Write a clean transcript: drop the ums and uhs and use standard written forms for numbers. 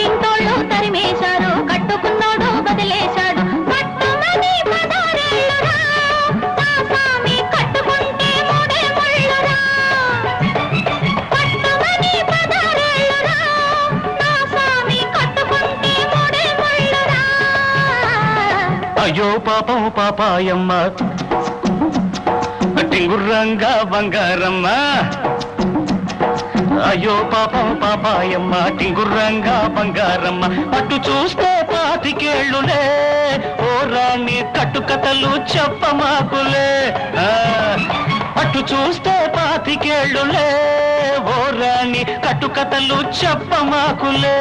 పుట్టింటోళ్ళు తరిమేశారు, కట్టుకున్నోడు బదిలేశాడు. పట్టుమని పదారేళ్ళురా, నా స్వామి కట్టుకుంటే మూడే ముళ్ళురా. పట్టుమని పదారేళ్ళురా, నా స్వామి కట్టుకుంటే మూడే ముళ్ళురా. అయ్యో పాపం పాపాయమ్మ టింగుర్రంగా బంగారమ్మ. అయ్యో పాపం పాపాయమ్మ టింగుర్రంగా బంగారమ్మ. అటు చూస్తే 25 ఏళ్ళులే, ఓ రాణి కట్టుకథలు చెప్పమాకులే. అటు చూస్తే 25 ఏళ్ళులే, ఓ రాణి కట్టుకథలు చెప్పమాకులే.